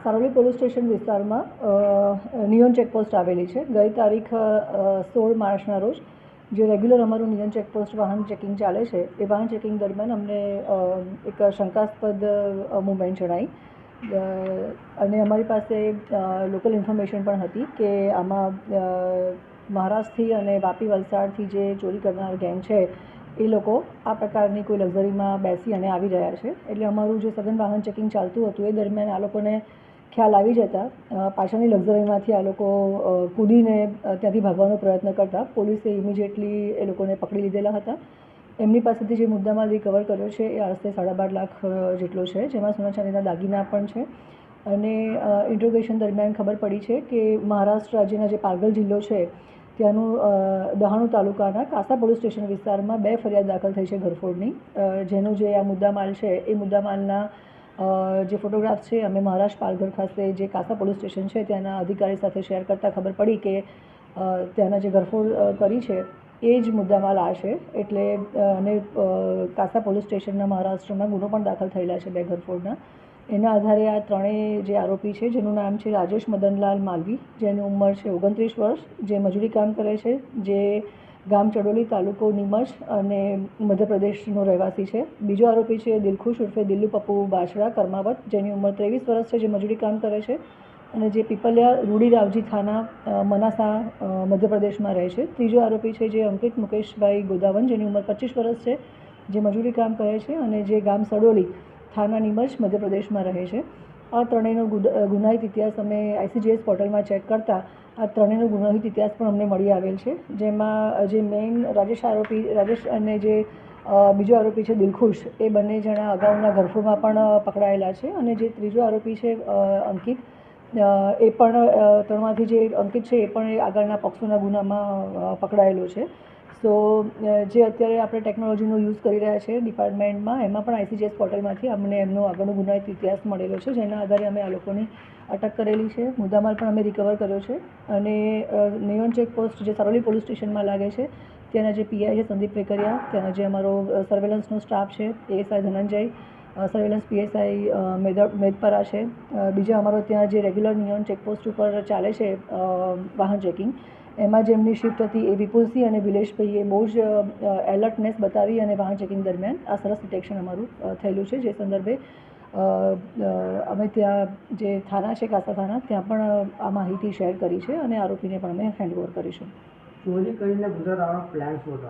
Saroli police station વિસ્તારમાં neon checkpost આવેલી છે. ગઈ તારીખ 16 માર્ચના રોજ જે રેગ્યુલર અમારું નિયોન ચેકપોસ્ટ વાહન ચેકિંગ ચાલે છે એ વાહન ચેકિંગ દરમિયાન અમને એક શંકાસ્પદ મૂવમેન્ટ જણાઈ અને અમારી પાસે લોકલ ઇન્ફોર્મેશન પણ હતી કે આમાં મહારાષ્ટ્રથી અને વાપી વલસાડથી જે ચોરી કરનાર ગેંગ છે એ લોકો આ પ્રકારની કોઈ લક્ઝરીમાં બેસી અને આવી રહ્યા છે. એટલે અમારું જે સઘન વાહન ચેકિંગ ચાલતું હતું એ દરમિયાન આ લોકોને ખ્યાલ આવી જતા પાછળની લક્ઝરીમાંથી આ લોકો કૂદીને ત્યાંથી ભાગવાનો પ્રયત્ન કરતા પોલીસે ઇમિડિયેટલી એ લોકોને પકડી લીધેલા હતા. એમની પાસેથી જે મુદ્દામાલ રિકવર કર્યો છે એ આશરે 12.5 લાખ જેટલો છે, જેમાં સોના ચાંદીના દાગીના પણ છે. અને ઇન્ટ્રોગેશન દરમિયાન ખબર પડી છે કે મહારાષ્ટ્ર રાજ્યના જે પાલઘર જિલ્લો છે ત્યાંનું દહાણુ તાલુકાના કાસા પોલીસ સ્ટેશન વિસ્તારમાં 2 ફરિયાદ દાખલ થઈ છે ઘરફોડની. જેનો જે આ મુદ્દામાલ છે એ મુદ્દામાલના જે ફોટોગ્રાફ્સ છે અમે મહારાષ્ટ્ર પાલઘર ખાતે જે કાસા પોલીસ સ્ટેશન છે ત્યાંના અધિકારી સાથે શેર કરતાં ખબર પડી કે ત્યાંના જે ઘરફોડ કરી છે એ જ મુદ્દામાલ આ છે. એટલે અને કાસા પોલીસ સ્ટેશનના મહારાષ્ટ્રમાં ગુનો પણ દાખલ થયેલા છે 2 ઘરફોડના. એના આધારે આ ત્રણેય જે આરોપી છે જેનું નામ છે રાજેશ મદનલાલ માલવી, જેની ઉંમર છે 29 વર્ષ, જે મજૂરી કામ કરે છે, જે ગામ ચડોલી, તાલુકો નીમચ અને મધ્યપ્રદેશનો રહેવાસી છે. બીજો આરોપી છે દિલખુશ ઉર્ફે દિલ્લુ પપ્પુ બાછડા કર્માવત, જેની ઉંમર 23 વર્ષ છે, જે મજૂરી કામ કરે છે અને જે પીપલિયા રૂડીરાવજી થાના મનાસા મધ્યપ્રદેશમાં રહે છે. ત્રીજો આરોપી છે જે અંકિત મુકેશભાઈ ગોદાવન, જેની ઉંમર 25 વર્ષ છે, જે મજૂરી કામ કરે છે અને જે ગામ સડોલી થાના નીમચ મધ્યપ્રદેશમાં રહે છે. આ ત્રણેયનો ગુનાહિત ઇતિહાસ અમે ICGS પોર્ટલમાં ચેક કરતાં આ ત્રણેયનો ગુનાહિત ઇતિહાસ પણ અમને મળી આવેલ છે. જેમાં જે મેઇન રાજેશ અને જે બીજો આરોપી છે દિલખુશ, એ બંને જણા અગાઉના ઘરફોડમાં પણ પકડાયેલા છે. અને જે ત્રીજો આરોપી છે અંકિત, એ પણ ત્રણમાંથી જે અંકિત છે એ પણ આગળના પોક્સોના ગુનામાં પકડાયેલો છે. સો જે અત્યારે આપણે ટેકનોલોજીનો યુઝ કરી રહ્યા છે ડિપાર્ટમેન્ટમાં, એમાં પણ ICGS પોર્ટલમાંથી અમને એમનો આગળનો ગુનાહિત ઇતિહાસ મળેલો છે, જેના આધારે અમે આ લોકોની અટક કરેલી છે. મુદ્દામાલ પણ અમે રિકવર કર્યો છે. અને નિયોન ચેકપોસ્ટ જે સારોલી પોલીસ સ્ટેશનમાં લાગે છે ત્યાંના જે PI છે સંદીપ વેકરિયા, ત્યાંના જે અમારો સર્વેલન્સનો સ્ટાફ છે ASI ધનંજય, સર્વેલન્સ PSI મેદપરા છે. બીજા અમારો ત્યાં જે રેગ્યુલર નિયોન ચેકપોસ્ટ ઉપર ચાલે છે વાહન ચેકિંગ, એમાં જે એમની શિફ્ટ હતી એ વિપુલસિંહ અને વિલેશભાઈએ બહુ જ એલર્ટનેસ બતાવી અને વાહન ચેકિંગ દરમિયાન આ સરસ ડિટેક્શન અમારું થયેલું છે. જે સંદર્ભે અમે ત્યાં જે થાના છે કાસા થાના, ત્યાં પણ આ માહિતી શેર કરી છે અને આરોપીને પણ અમે હેન્ડઓવર કરીશું. ચોરી કરીને ગુજરાત આવવાનો પ્લાન શું હતો?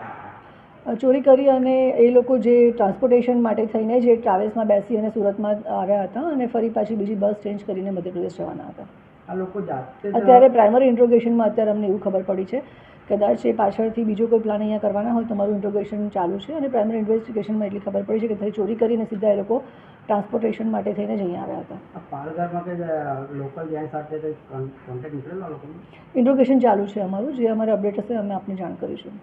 ચોરી કરી અને એ લોકો જે ટ્રાન્સપોર્ટેશન માટે થઈને જે ટ્રાવેલ્સમાં બેસી અને સુરતમાં આવ્યા હતા અને ફરી પાછી બીજી બસ ચેન્જ કરીને મધ્યપ્રદેશ જવાના હતા. આ લોકો જાતે અત્યારે પ્રાઇમરી ઇન્ટ્રોગેશનમાં અત્યારે અમને એવું ખબર પડી છે કદાચ એ પાછળથી બીજો કોઈ પ્લાન અહીંયા કરવાના હોય તો અમારું ઇન્ટ્રોગેશન ચાલુ છે. અને પ્રાઇમરી ઇન્વેસ્ટિગેશનમાં એટલી ખબર પડી છે કે ચોરી કરીને સીધા એ લોકો ટ્રાન્સપોર્ટેશન માટે થઈને જ અહીંયા આવ્યા હતા. પાલઘરમાં કે લોકલ ગેંગ સાથે કોન્ટેક્ટ નીકળેલો લોકોનો? ઇન્ટ્રોગેશન ચાલુ છે અમારું. જે અમારે અપડેટ હશે અમે આપને જાણ કરીશું.